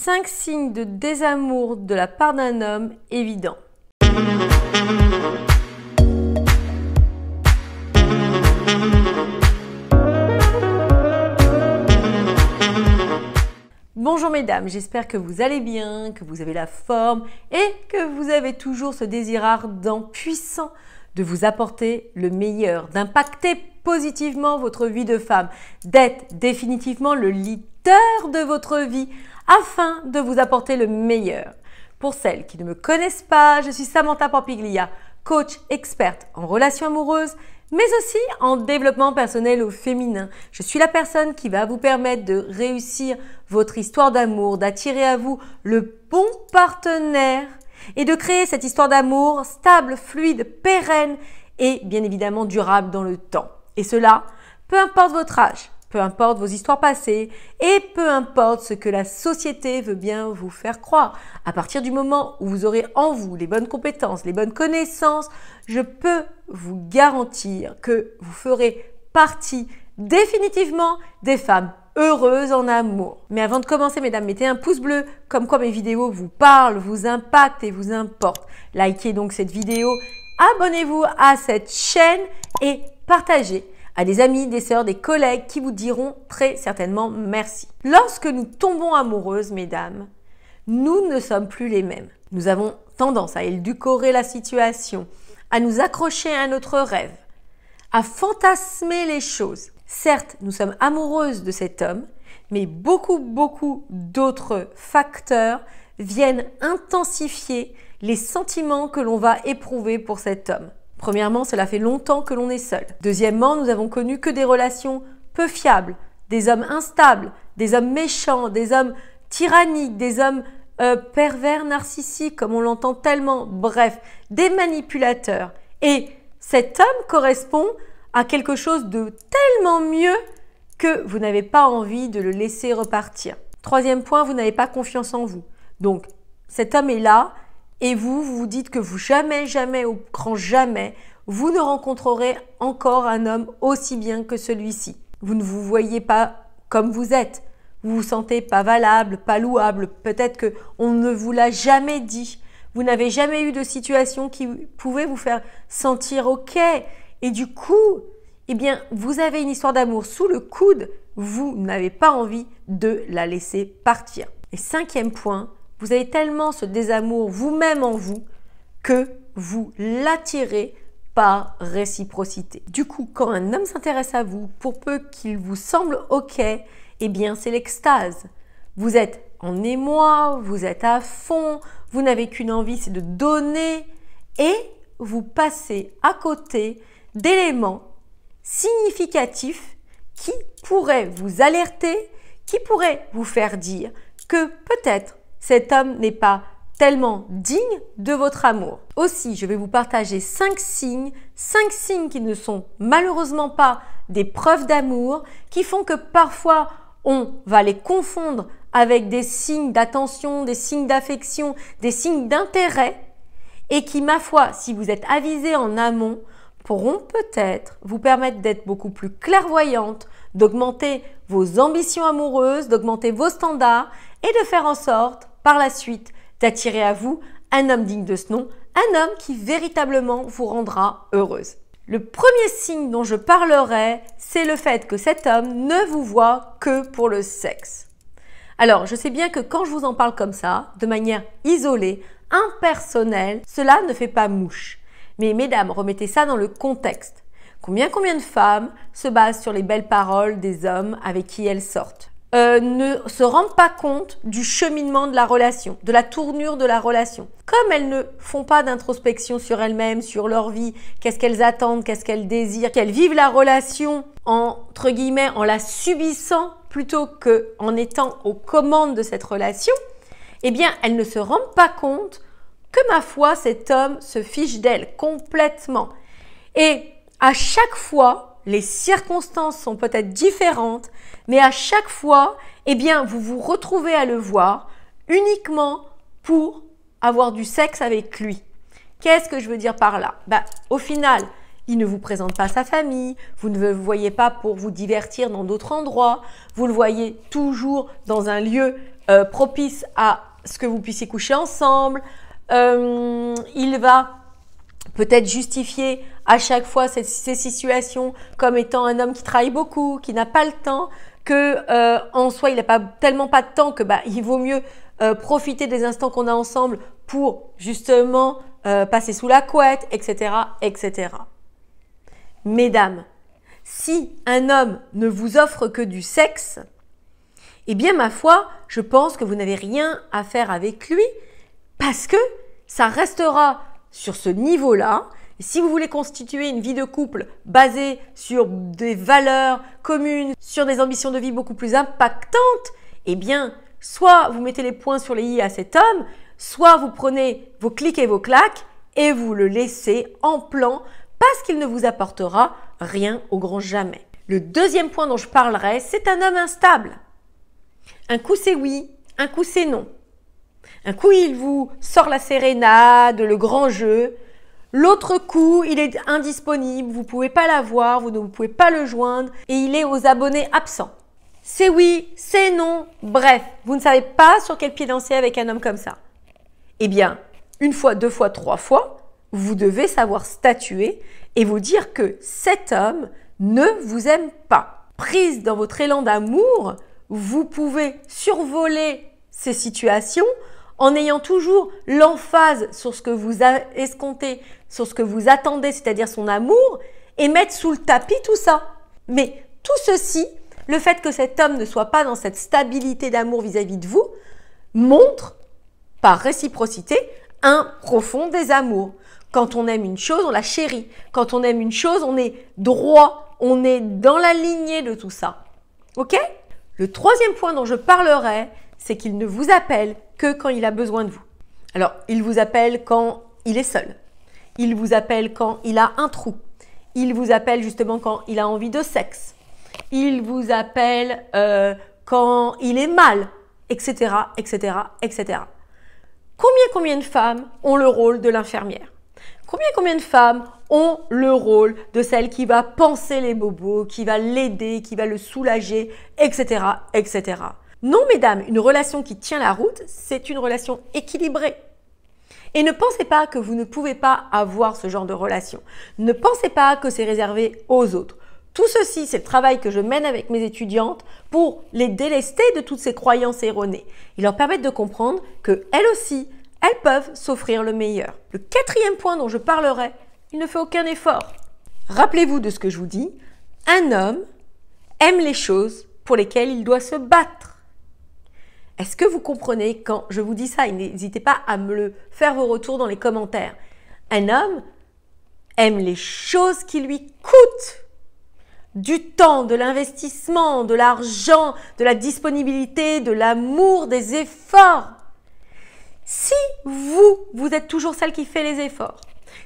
5 signes de désamour de la part d'un homme évident. Bonjour mesdames, j'espère que vous allez bien, que vous avez la forme et que vous avez toujours ce désir ardent, puissant de vous apporter le meilleur, d'impacter positivement votre vie de femme, d'être définitivement le leader de votre vie afin de vous apporter le meilleur. Pour celles qui ne me connaissent pas, je suis Samantha Pampiglia, coach experte en relations amoureuses, mais aussi en développement personnel au féminin. Je suis la personne qui va vous permettre de réussir votre histoire d'amour, d'attirer à vous le bon partenaire et de créer cette histoire d'amour stable, fluide, pérenne et bien évidemment durable dans le temps. Et cela, peu importe votre âge, peu importe vos histoires passées et peu importe ce que la société veut bien vous faire croire. À partir du moment où vous aurez en vous les bonnes compétences, les bonnes connaissances, je peux vous garantir que vous ferez partie définitivement des femmes heureuses en amour. Mais avant de commencer, mesdames, mettez un pouce bleu comme quoi mes vidéos vous parlent, vous impactent et vous importent. Likez donc cette vidéo, abonnez-vous à cette chaîne et partagez à des amis, des sœurs, des collègues qui vous diront très certainement merci. Lorsque nous tombons amoureuses, mesdames, nous ne sommes plus les mêmes. Nous avons tendance à édulcorer la situation, à nous accrocher à notre rêve, à fantasmer les choses. Certes, nous sommes amoureuses de cet homme, mais beaucoup d'autres facteurs viennent intensifier les sentiments que l'on va éprouver pour cet homme. Premièrement, cela fait longtemps que l'on est seul. Deuxièmement, nous avons connu que des relations peu fiables, des hommes instables, des hommes méchants, des hommes tyranniques, des hommes pervers narcissiques, comme on l'entend tellement. Bref, des manipulateurs. Et cet homme correspond à quelque chose de tellement mieux que vous n'avez pas envie de le laisser repartir. Troisième point, vous n'avez pas confiance en vous. Donc, cet homme est là. Et vous vous dites que vous jamais, au grand jamais, vous ne rencontrerez encore un homme aussi bien que celui-ci. Vous ne vous voyez pas comme vous êtes. Vous vous sentez pas valable, pas louable. Peut-être qu'on ne vous l'a jamais dit. Vous n'avez jamais eu de situation qui pouvait vous faire sentir OK. Et du coup, eh bien, vous avez une histoire d'amour sous le coude. Vous n'avez pas envie de la laisser partir. Et cinquième point, vous avez tellement ce désamour vous-même en vous que vous l'attirez par réciprocité. Du coup, quand un homme s'intéresse à vous, pour peu qu'il vous semble OK, eh bien, c'est l'extase. Vous êtes en émoi, vous êtes à fond, vous n'avez qu'une envie, c'est de donner et vous passez à côté d'éléments significatifs qui pourraient vous alerter, qui pourraient vous faire dire que peut-être cet homme n'est pas tellement digne de votre amour. Aussi, je vais vous partager 5 signes qui ne sont malheureusement pas des preuves d'amour, qui font que parfois on va les confondre avec des signes d'attention, des signes d'affection, des signes d'intérêt, et qui, ma foi, si vous êtes avisé en amont, pourront peut-être vous permettre d'être beaucoup plus clairvoyante, d'augmenter vos ambitions amoureuses, d'augmenter vos standards et de faire en sorte, par la suite, d'attirer à vous un homme digne de ce nom, un homme qui véritablement vous rendra heureuse. Le premier signe dont je parlerai, c'est le fait que cet homme ne vous voit que pour le sexe. Alors, je sais bien que quand je vous en parle comme ça, de manière isolée, impersonnelle, cela ne fait pas mouche. Mais mesdames, remettez ça dans le contexte. Combien de femmes se basent sur les belles paroles des hommes avec qui elles sortent, ne se rendent pas compte du cheminement de la relation, de la tournure de la relation. Comme elles ne font pas d'introspection sur elles-mêmes, sur leur vie, qu'est-ce qu'elles attendent, qu'est-ce qu'elles désirent, qu'elles vivent la relation entre guillemets en la subissant plutôt qu'en étant aux commandes de cette relation, eh bien elles ne se rendent pas compte que ma foi cet homme se fiche d'elles complètement. Et à chaque fois, les circonstances sont peut-être différentes, mais à chaque fois, eh bien, vous vous retrouvez à le voir uniquement pour avoir du sexe avec lui. Qu'est-ce que je veux dire par là? Au final, il ne vous présente pas sa famille, vous ne le voyez pas pour vous divertir dans d'autres endroits, vous le voyez toujours dans un lieu propice à ce que vous puissiez coucher ensemble. Il va peut-être justifier à chaque fois ces situations comme étant un homme qui travaille beaucoup, qui n'a pas le temps, que en soi il n'a pas tellement pas de temps que il vaut mieux profiter des instants qu'on a ensemble pour justement passer sous la couette, etc., etc. Mesdames, si un homme ne vous offre que du sexe, eh bien ma foi, je pense que vous n'avez rien à faire avec lui parce que ça restera sur ce niveau-là. Et si vous voulez constituer une vie de couple basée sur des valeurs communes, sur des ambitions de vie beaucoup plus impactantes, eh bien, soit vous mettez les points sur les i à cet homme, soit vous prenez vos clics et vos claques et vous le laissez en plan parce qu'il ne vous apportera rien au grand jamais. Le deuxième point dont je parlerai, c'est un homme instable. Un coup c'est oui, un coup c'est non. Un coup il vous sort la sérénade, le grand jeu. L'autre coup il est indisponible, vous ne pouvez pas l'avoir, vous ne pouvez pas le joindre et il est aux abonnés absents. C'est oui, c'est non, bref, vous ne savez pas sur quel pied danser avec un homme comme ça. Eh bien, une fois, deux fois, trois fois, vous devez savoir statuer et vous dire que cet homme ne vous aime pas. Prise dans votre élan d'amour, vous pouvez survoler ces situations en ayant toujours l'emphase sur ce que vous escomptez, sur ce que vous attendez, c'est-à-dire son amour, et mettre sous le tapis tout ça. Mais tout ceci, le fait que cet homme ne soit pas dans cette stabilité d'amour vis-à-vis de vous, montre par réciprocité un profond désamour. Quand on aime une chose, on la chérit. Quand on aime une chose, on est droit, on est dans la lignée de tout ça. Ok? Le troisième point dont je parlerai, c'est qu'il ne vous appelle que quand il a besoin de vous. Alors, il vous appelle quand il est seul. Il vous appelle quand il a un trou. Il vous appelle justement quand il a envie de sexe. Il vous appelle quand il est mal, etc., etc., etc. Combien de femmes ont le rôle de l'infirmière? Combien de femmes ont le rôle de celle qui va panser les bobos, qui va l'aider, qui va le soulager, etc., etc. Non, mesdames, une relation qui tient la route, c'est une relation équilibrée. Et ne pensez pas que vous ne pouvez pas avoir ce genre de relation. Ne pensez pas que c'est réservé aux autres. Tout ceci, c'est le travail que je mène avec mes étudiantes pour les délester de toutes ces croyances erronées et leur permettre de comprendre qu'elles aussi, elles peuvent s'offrir le meilleur. Le quatrième point dont je parlerai, il ne fait aucun effort. Rappelez-vous de ce que je vous dis, un homme aime les choses pour lesquelles il doit se battre. Est-ce que vous comprenez quand je vous dis ça? N'hésitez pas à me le faire vos retours dans les commentaires. Un homme aime les choses qui lui coûtent du temps, de l'investissement, de l'argent, de la disponibilité, de l'amour, des efforts. Si vous êtes toujours celle qui fait les efforts,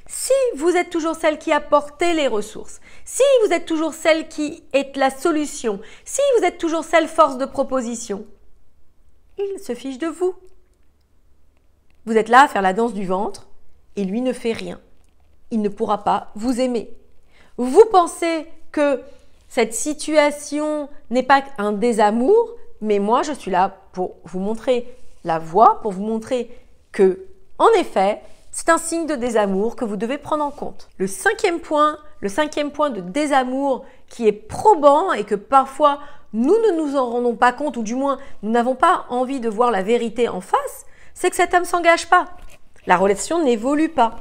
si vous êtes toujours celle qui apporte les ressources, si vous êtes toujours celle qui est la solution, si vous êtes toujours celle force de proposition, il se fiche de vous. Vous êtes là à faire la danse du ventre et lui ne fait rien. Il ne pourra pas vous aimer. Vous pensez que cette situation n'est pas un désamour, mais moi je suis là pour vous montrer la voie, pour vous montrer que, en effet, c'est un signe de désamour que vous devez prendre en compte. Le cinquième point de désamour qui est probant et que parfois nous ne nous en rendons pas compte, ou du moins nous n'avons pas envie de voir la vérité en face, c'est que cet homme ne s'engage pas. La relation n'évolue pas.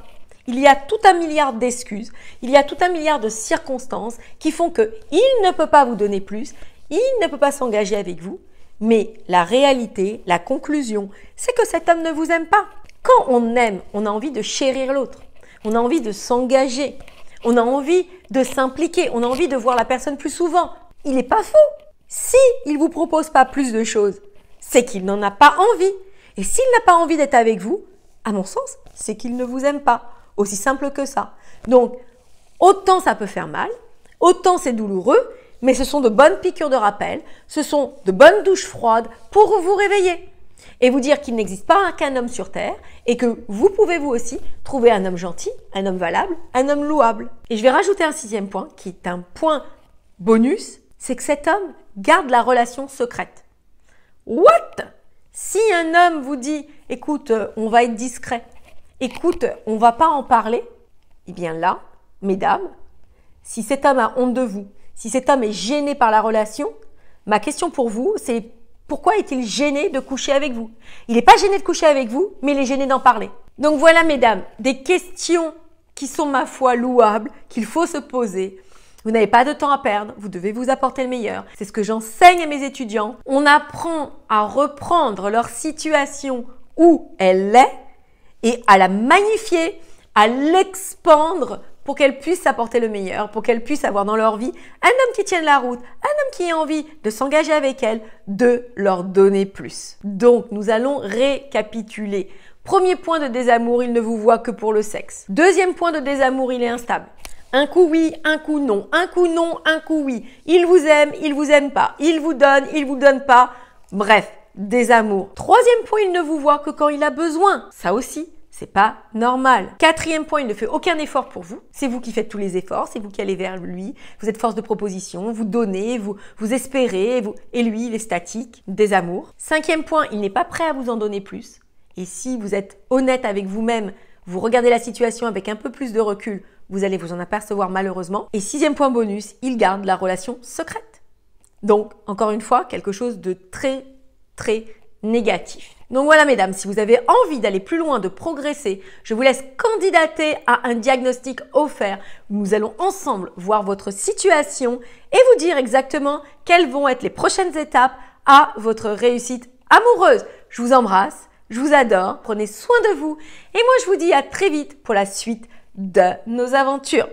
Il y a tout un milliard d'excuses, il y a tout un milliard de circonstances qui font qu'il ne peut pas vous donner plus, il ne peut pas s'engager avec vous. Mais la réalité, la conclusion, c'est que cet homme ne vous aime pas. Quand on aime, on a envie de chérir l'autre, on a envie de s'engager, on a envie de s'impliquer, on a envie de voir la personne plus souvent. Il n'est pas fou. Si il ne vous propose pas plus de choses, c'est qu'il n'en a pas envie. Et s'il n'a pas envie d'être avec vous, à mon sens, c'est qu'il ne vous aime pas. Aussi simple que ça. Donc, autant ça peut faire mal, autant c'est douloureux, mais ce sont de bonnes piqûres de rappel, ce sont de bonnes douches froides pour vous réveiller et vous dire qu'il n'existe pas qu'un homme sur Terre et que vous pouvez vous aussi trouver un homme gentil, un homme valable, un homme louable. Et je vais rajouter un sixième point qui est un point bonus, c'est que cet homme garde la relation secrète. What? Si un homme vous dit « écoute, on va être discret, écoute, on va pas en parler », eh bien là, mesdames, si cet homme a honte de vous, si cet homme est gêné par la relation, ma question pour vous, c'est pourquoi est-il gêné de coucher avec vous? Il n'est pas gêné de coucher avec vous, mais il est gêné d'en parler. Donc voilà, mesdames, des questions qui sont, ma foi, louables, qu'il faut se poser. Vous n'avez pas de temps à perdre, vous devez vous apporter le meilleur. C'est ce que j'enseigne à mes étudiants. On apprend à reprendre leur situation où elle est et à la magnifier, à l'expandre pour qu'elles puissent apporter le meilleur, pour qu'elles puissent avoir dans leur vie un homme qui tienne la route, un homme qui ait envie de s'engager avec elles, de leur donner plus. Donc, nous allons récapituler. Premier point de désamour, il ne vous voit que pour le sexe. Deuxième point de désamour, il est instable. Un coup oui, un coup non, un coup non, un coup oui. Il vous aime pas. Il vous donne pas. Bref, désamour. Troisième point, il ne vous voit que quand il a besoin. Ça aussi, c'est pas normal. Quatrième point, il ne fait aucun effort pour vous. C'est vous qui faites tous les efforts, c'est vous qui allez vers lui. Vous êtes force de proposition, vous donnez, vous espérez, et lui, il est statique. Désamour. Cinquième point, il n'est pas prêt à vous en donner plus. Et si vous êtes honnête avec vous-même, vous regardez la situation avec un peu plus de recul, vous allez vous en apercevoir malheureusement. Et sixième point bonus, il garde la relation secrète. Donc, encore une fois, quelque chose de très, très négatif. Donc voilà, mesdames, si vous avez envie d'aller plus loin, de progresser, je vous laisse candidater à un diagnostic offert. Nous allons ensemble voir votre situation et vous dire exactement quelles vont être les prochaines étapes à votre réussite amoureuse. Je vous embrasse. Je vous adore, prenez soin de vous et moi je vous dis à très vite pour la suite de nos aventures.